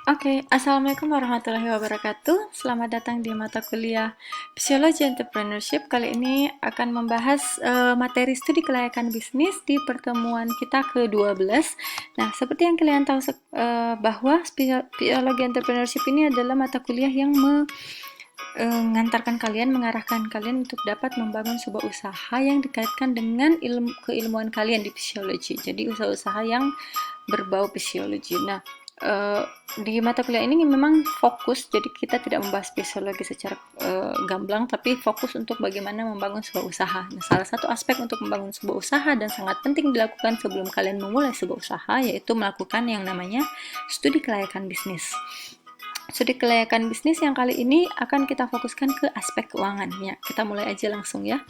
Oke, Assalamualaikum warahmatullahi wabarakatuh. Selamat datang di mata kuliah Psikologi Entrepreneurship. Kali ini akan membahas materi studi kelayakan bisnis di pertemuan kita ke-12. Nah, seperti yang kalian tahu bahwa Psikologi Entrepreneurship ini adalah mata kuliah yang mengantarkan kalian, mengarahkan kalian untuk dapat membangun sebuah usaha yang dikaitkan dengan keilmuan kalian di psikologi. Jadi usaha-usaha yang berbau psikologi. Nah, di mata kuliah ini memang fokus, jadi kita tidak membahas psikologi secara gamblang, tapi fokus untuk bagaimana membangun sebuah usaha. Nah, salah satu aspek untuk membangun sebuah usaha dan sangat penting dilakukan sebelum kalian memulai sebuah usaha, yaitu melakukan yang namanya studi kelayakan bisnis. Studi kelayakan bisnis yang kali ini akan kita fokuskan ke aspek keuangan. Ya, kita mulai aja langsung ya.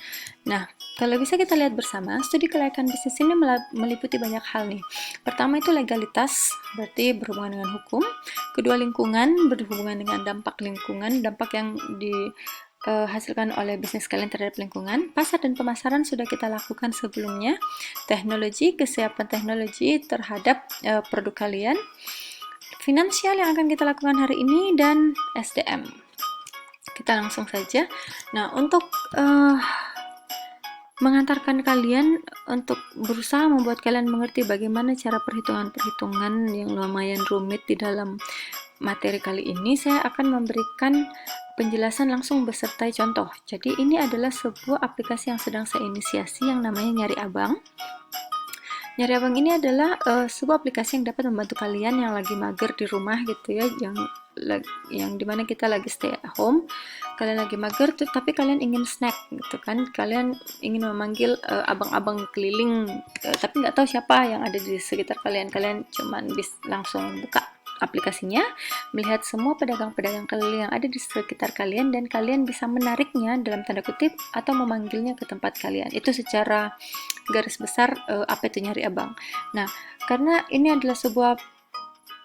Nah, kalau bisa kita lihat bersama, studi kelayakan bisnis ini meliputi banyak hal nih. Pertama itu legalitas, berarti berhubungan dengan hukum. Kedua lingkungan, berhubungan dengan dampak lingkungan, dampak yang dihasilkan oleh bisnis kalian terhadap lingkungan. Pasar dan pemasaran sudah kita lakukan sebelumnya. Teknologi, kesiapan teknologi terhadap produk kalian. Finansial yang akan kita lakukan hari ini, dan SDM. Kita langsung saja. Nah, untuk mengantarkan kalian untuk berusaha membuat kalian mengerti bagaimana cara perhitungan-perhitungan yang lumayan rumit di dalam materi kali ini, saya akan memberikan penjelasan langsung beserta contoh. Jadi ini adalah sebuah aplikasi yang sedang saya inisiasi yang namanya Nyari Abang. Nyari Abang ini adalah sebuah aplikasi yang dapat membantu kalian yang lagi mager di rumah gitu ya, yang dimana kita lagi stay at home, kalian lagi mager tuh, tapi kalian ingin snack gitu kan, kalian ingin memanggil abang-abang keliling, tapi nggak tahu siapa yang ada di sekitar kalian, kalian cuman bisa langsung buka aplikasinya, melihat semua pedagang-pedagang keliling yang ada di sekitar kalian, dan kalian bisa menariknya dalam tanda kutip atau memanggilnya ke tempat kalian. Itu secara garis besar apa itu Nyari Abang. Nah, karena ini adalah sebuah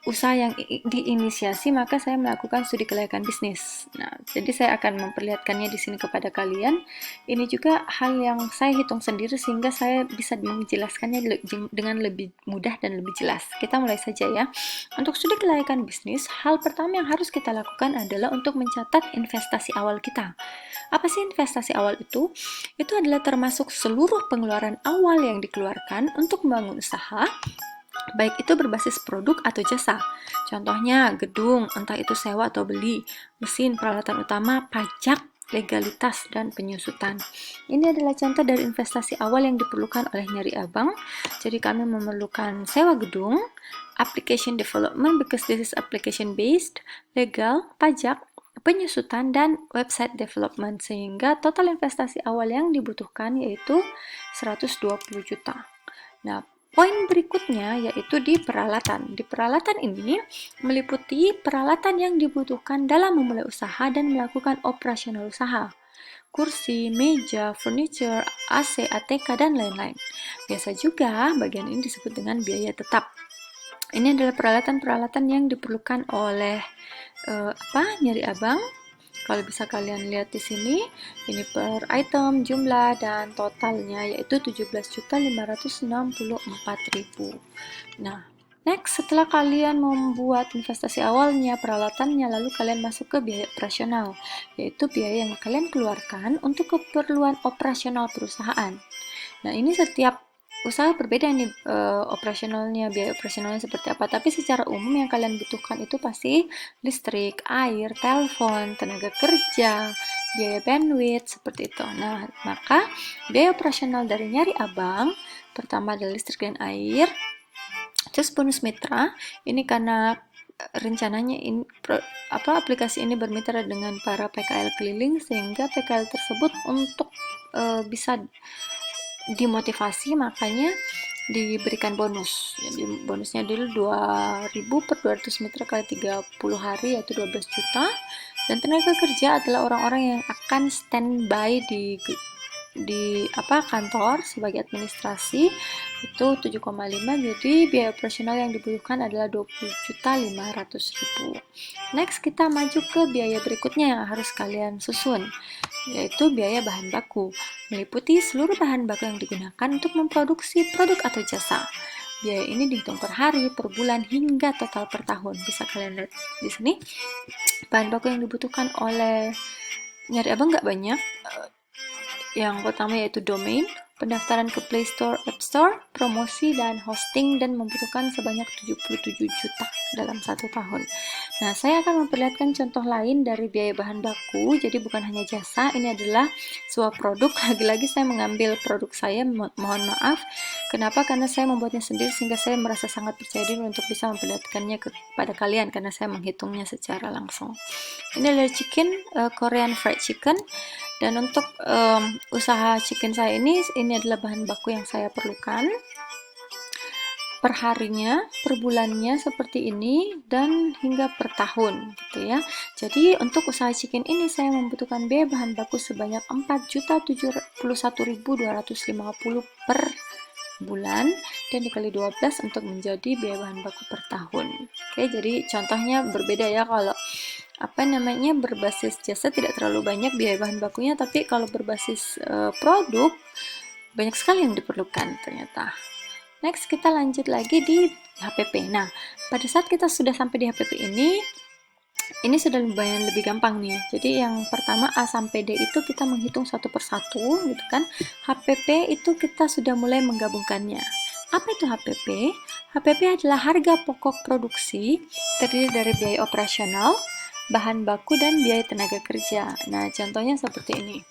usaha yang diinisiasi, maka saya melakukan studi kelayakan bisnis. Nah, jadi saya akan memperlihatkannya di sini kepada kalian. Ini juga hal yang saya hitung sendiri sehingga saya bisa menjelaskannya dengan lebih mudah dan lebih jelas. Kita mulai saja ya. Untuk studi kelayakan bisnis, hal pertama yang harus kita lakukan adalah untuk mencatat investasi awal kita. Apa sih investasi awal itu? Itu adalah termasuk seluruh pengeluaran awal yang dikeluarkan untuk membangun usaha, baik itu berbasis produk atau jasa. Contohnya gedung, entah itu sewa atau beli, mesin, peralatan utama, pajak, legalitas, dan penyusutan. Ini adalah contoh dari investasi awal yang diperlukan oleh Nyari Abang. Jadi kami memerlukan sewa gedung, application development because this is application based, legal, pajak, penyusutan, dan website development, sehingga total investasi awal yang dibutuhkan yaitu 120 juta. Nah, poin berikutnya yaitu di peralatan. Di peralatan ini meliputi peralatan yang dibutuhkan dalam memulai usaha dan melakukan operasional usaha. Kursi, meja, furniture, AC, ATK, dan lain-lain. Biasa juga bagian ini disebut dengan biaya tetap. Ini adalah peralatan-peralatan yang diperlukan oleh Nyari Abang. Kalau bisa kalian lihat di sini, ini per item, jumlah, dan totalnya yaitu 17.564.000. Nah, next, setelah kalian membuat investasi awalnya, peralatannya, lalu kalian masuk ke biaya operasional, yaitu biaya yang kalian keluarkan untuk keperluan operasional perusahaan. Nah, ini setiap usaha berbeda nih, biaya operasionalnya seperti apa, tapi secara umum yang kalian butuhkan itu pasti listrik, air, telepon, tenaga kerja, biaya bandwidth, seperti itu. Nah, maka biaya operasional dari Nyari Abang pertama adalah listrik dan air, terus bonus mitra. Ini karena rencananya aplikasi ini bermitra dengan para PKL keliling, sehingga PKL tersebut untuk bisa dimotivasi, makanya diberikan bonus. Jadi bonusnya dulu 2.000 per 200 mitra kali 30 hari, yaitu 12 juta. Dan tenaga kerja adalah orang-orang yang akan standby di kantor sebagai administrasi, itu 7,5. Jadi biaya operasional yang dibutuhkan adalah 20.500.000. Next, kita maju ke biaya berikutnya yang harus kalian susun, yaitu biaya bahan baku, meliputi seluruh bahan baku yang digunakan untuk memproduksi produk atau jasa. biaya ini dihitung per hari, per bulan, hingga total per tahun. Bisa kalian lihat di sini. Bahan baku yang dibutuhkan oleh Nyari Abang nggak banyak. Yang pertama yaitu domain, pendaftaran ke Play Store, App Store, promosi, dan hosting, dan membutuhkan sebanyak 77 juta dalam 1 tahun. Nah, saya akan memperlihatkan contoh lain dari biaya bahan baku, jadi bukan hanya jasa, ini adalah sebuah produk. Lagi-lagi saya mengambil produk saya, mohon maaf. Kenapa? Karena saya membuatnya sendiri, sehingga saya merasa sangat percaya diri untuk bisa memperlihatkannya kepada kalian, karena saya menghitungnya secara langsung. Ini adalah Korean fried chicken. Dan untuk usaha chicken saya ini adalah bahan baku yang saya perlukan per harinya, per bulannya seperti ini, dan hingga per tahun gitu ya. Jadi untuk usaha chicken ini saya membutuhkan biaya bahan baku sebanyak 4.071.250 per bulan, dan dikali 12 untuk menjadi biaya bahan baku per tahun. Oke, jadi contohnya berbeda ya. Kalau berbasis jasa tidak terlalu banyak biaya bahan bakunya, tapi kalau berbasis produk banyak sekali yang diperlukan ternyata. Next, kita lanjut lagi di HPP. Nah, pada saat kita sudah sampai di HPP ini sudah lumayan lebih gampang nih. Jadi yang pertama A sampai D itu kita menghitung satu persatu gitu kan. HPP itu kita sudah mulai menggabungkannya. Apa itu HPP? HPP adalah harga pokok produksi, terdiri dari biaya operasional, bahan baku, dan biaya tenaga kerja. Nah, contohnya seperti ini.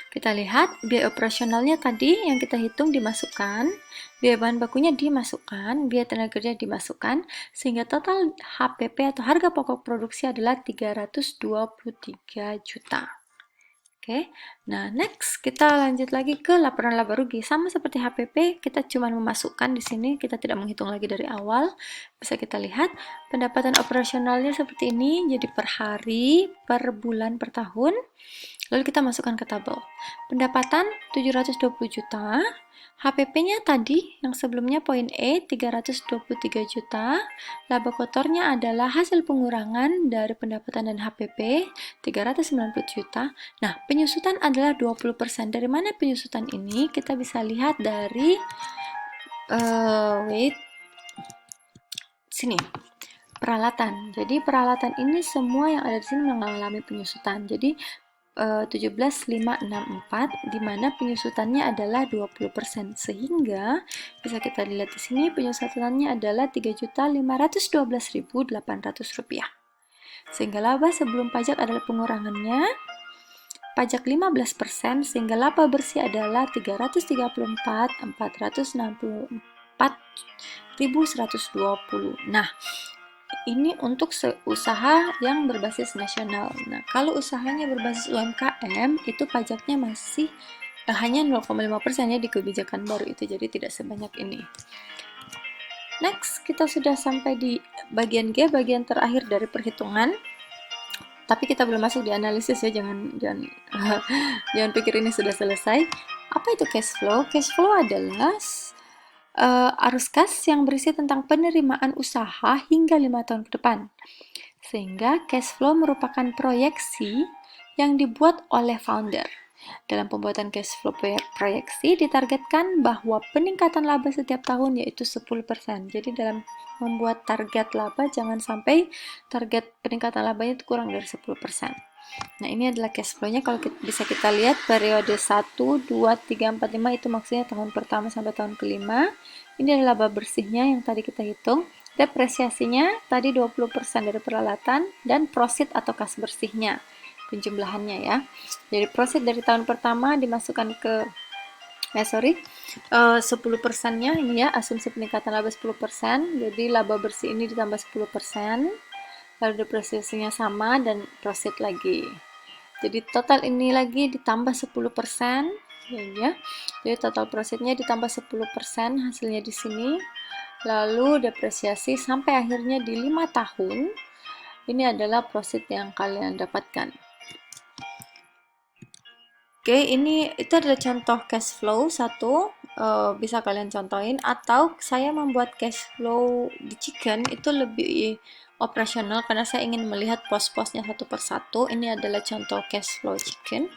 Kita lihat biaya operasionalnya tadi yang kita hitung dimasukkan, biaya bahan bakunya dimasukkan, biaya tenaga kerja dimasukkan, sehingga total HPP atau harga pokok produksi adalah 323 juta. Oke, nah next kita lanjut lagi ke laporan laba rugi. Sama seperti HPP, kita cuma memasukkan di sini, kita tidak menghitung lagi dari awal. Bisa kita lihat pendapatan operasionalnya seperti ini, jadi per hari, per bulan, per tahun. Lalu kita masukkan ke tabel. Pendapatan 720 juta, HPP-nya tadi yang sebelumnya poin E 323 juta, laba kotornya adalah hasil pengurangan dari pendapatan dan HPP 390 juta. Nah, penyusutan adalah 20%. Dari mana penyusutan ini? Kita bisa lihat dari sini. Peralatan. Jadi peralatan ini semua yang ada di sini mengalami penyusutan. Jadi 17.564 di mana penyusutannya adalah 20%, sehingga bisa kita lihat di sini penyusutannya adalah 3.512.800 rupiah. Sehingga laba sebelum pajak adalah pengurangannya pajak 15%, sehingga laba bersih adalah 334.464.120. Nah, ini untuk usaha yang berbasis nasional. Nah, kalau usahanya berbasis UMKM, itu pajaknya masih hanya 0,5% ya di kebijakan baru itu, jadi tidak sebanyak ini. Next, kita sudah sampai di bagian G, bagian terakhir dari perhitungan. Tapi kita belum masuk di analisis ya, jangan pikir ini sudah selesai. Apa itu cash flow? Cash flow adalah arus kas yang berisi tentang penerimaan usaha hingga 5 tahun ke depan. Sehingga cash flow merupakan proyeksi yang dibuat oleh founder. Dalam pembuatan cash flow proyeksi ditargetkan bahwa peningkatan laba setiap tahun yaitu 10%. Jadi dalam membuat target laba jangan sampai target peningkatan labanya itu kurang dari 10%. Nah, ini adalah cash flow-nya. Kalau bisa kita lihat periode 1, 2, 3, 4, 5 itu maksudnya tahun pertama sampai tahun kelima. Ini adalah laba bersihnya yang tadi kita hitung. Depresiasinya tadi 20% dari peralatan, dan profit atau kas bersihnya, penjumlahannya ya. Jadi profit dari tahun pertama dimasukkan ke 10%-nya ini ya, asumsi peningkatan laba 10%. Jadi laba bersih ini ditambah 10%. Lalu depresiasinya sama dan profit lagi. Jadi total ini lagi ditambah 10%, ya. Jadi total profitnya ditambah 10%, hasilnya di sini. Lalu depresiasi sampai akhirnya di 5 tahun. Ini adalah profit yang kalian dapatkan. Oke, itu adalah contoh cash flow satu. Bisa kalian contohin, atau saya membuat cash flow di chicken itu lebih operasional karena saya ingin melihat pos-posnya satu persatu. Ini adalah contoh cash flow chicken.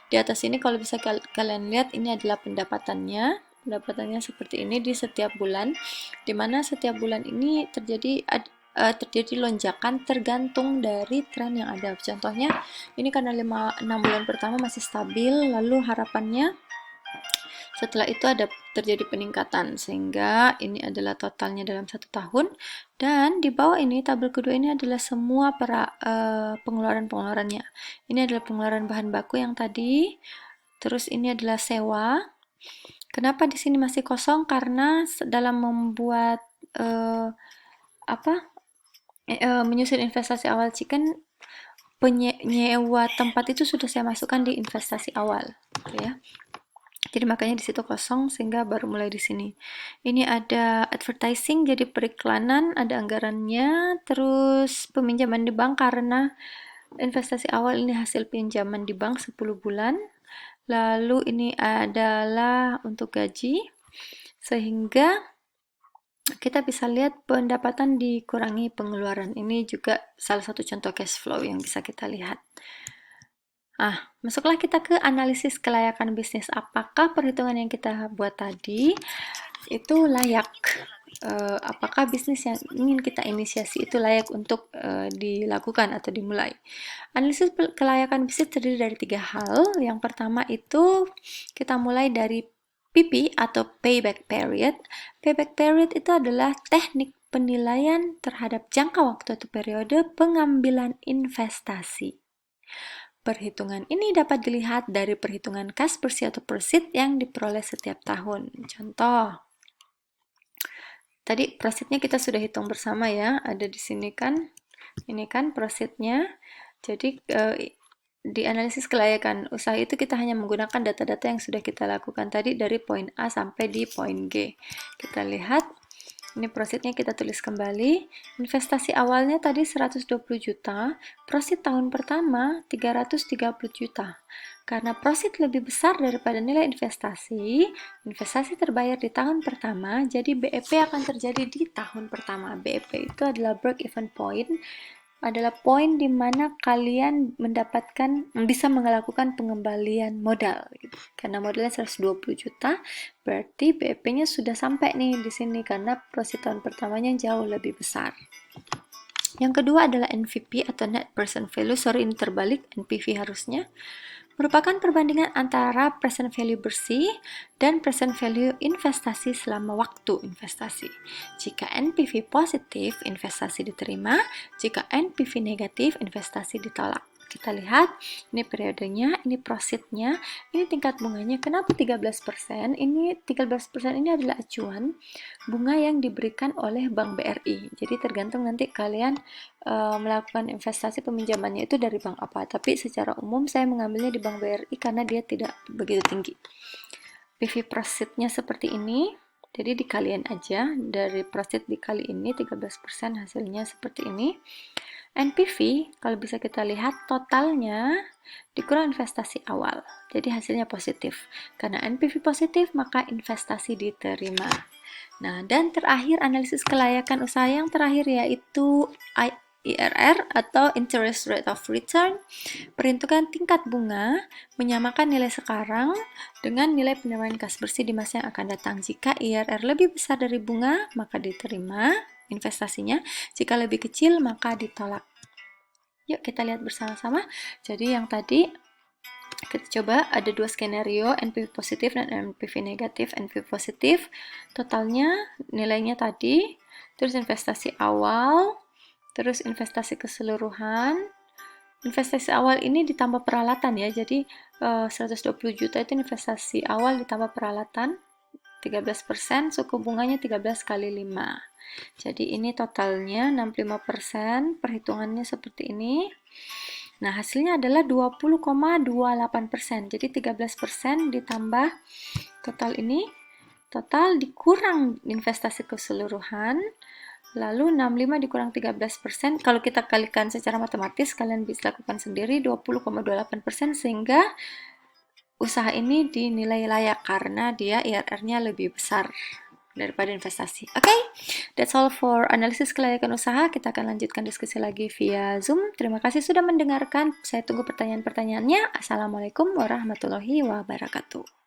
Di atas ini kalau bisa kalian lihat, ini adalah pendapatannya pendapatannya seperti ini di setiap bulan, di mana setiap bulan ini terjadi lonjakan tergantung dari tren yang ada. Contohnya, ini karena 6 bulan pertama masih stabil, lalu harapannya setelah itu ada terjadi peningkatan, sehingga ini adalah totalnya dalam 1 tahun. Dan di bawah ini, tabel kedua ini adalah semua pengeluaran-pengeluarannya. Ini adalah pengeluaran bahan baku yang tadi, terus ini adalah sewa. Kenapa di sini masih kosong? Karena dalam membuat menyusun investasi awal chicken, penyewa tempat itu sudah saya masukkan di investasi awal, gitu ya. Jadi makanya di situ kosong, sehingga baru mulai di sini. Ini ada advertising, jadi periklanan, ada anggarannya, terus peminjaman di bank karena investasi awal ini hasil pinjaman di bank 10 bulan. Lalu ini adalah untuk gaji, sehingga kita bisa lihat pendapatan dikurangi pengeluaran. Ini juga salah satu contoh cash flow yang bisa kita lihat. Masuklah kita ke analisis kelayakan bisnis. Apakah perhitungan yang kita buat tadi itu layak? Apakah bisnis yang ingin kita inisiasi itu layak untuk dilakukan atau dimulai? Analisis kelayakan bisnis terdiri dari 3 hal. Yang pertama itu kita mulai dari PP atau payback period. Payback period itu adalah teknik penilaian terhadap jangka waktu atau periode pengambilan investasi. Perhitungan ini dapat dilihat dari perhitungan kas bersih atau proceed yang diperoleh setiap tahun. Contoh, tadi proceednya kita sudah hitung bersama ya, ada di sini kan, ini kan proceednya. Jadi di analisis kelayakan usaha itu kita hanya menggunakan data-data yang sudah kita lakukan tadi dari poin A sampai di poin G. Kita lihat, ini proceednya kita tulis kembali. Investasi awalnya tadi 120 juta, proceed tahun pertama 330 juta. Karena proceed lebih besar daripada nilai investasi terbayar di tahun pertama, jadi BEP akan terjadi di tahun pertama. BEP itu adalah break even point, adalah poin di mana kalian bisa melakukan pengembalian modal gitu. Karena modalnya 120 juta, berarti BEP-nya sudah sampai nih di sini karena proceed tahun pertamanya jauh lebih besar. Yang kedua adalah NVP atau Net Present Value. Sorry, ini terbalik, NPV harusnya. Merupakan perbandingan antara present value bersih dan present value investasi selama waktu investasi. Jika NPV positif, investasi diterima. Jika NPV negatif, investasi ditolak. Kita lihat, ini periodenya, ini proceednya, ini tingkat bunganya. Kenapa 13%? Ini 13% ini adalah acuan bunga yang diberikan oleh Bank BRI. Jadi tergantung nanti kalian melakukan investasi peminjamannya itu dari bank apa. Tapi secara umum saya mengambilnya di Bank BRI karena dia tidak begitu tinggi. PV proceednya seperti ini. Jadi dikaliin aja, dari proceed dikali ini 13% hasilnya seperti ini. NPV, kalau bisa kita lihat totalnya dikurang investasi awal. Jadi hasilnya positif. Karena NPV positif, maka investasi diterima. Nah, dan terakhir analisis kelayakan usaha yang terakhir yaitu IRR atau Interest Rate of Return. Perhitungan tingkat bunga menyamakan nilai sekarang dengan nilai penerimaan kas bersih di masa yang akan datang. Jika IRR lebih besar dari bunga, maka diterima investasinya. Jika lebih kecil, maka ditolak. Yuk kita lihat bersama-sama. Jadi yang tadi kita coba ada 2 skenario, NPV positif dan NPV negatif. NPV positif totalnya nilainya tadi, terus investasi awal, terus investasi keseluruhan. Investasi awal ini ditambah peralatan ya, jadi 120 juta itu investasi awal ditambah peralatan 13%, suku bunganya 13 kali 5. Jadi ini totalnya 65%, perhitungannya seperti ini. Nah, hasilnya adalah 20,28%. Jadi 13% ditambah total ini, total dikurang investasi keseluruhan, lalu 65 dikurang 13%. Kalau kita kalikan secara matematis, kalian bisa lakukan sendiri 20,28%, sehingga usaha ini dinilai layak karena dia IRR-nya lebih besar daripada investasi. Oke, that's all for analisis kelayakan usaha. Kita akan lanjutkan diskusi lagi via Zoom. Terima kasih sudah mendengarkan. Saya tunggu pertanyaan-pertanyaannya. Assalamualaikum warahmatullahi wabarakatuh.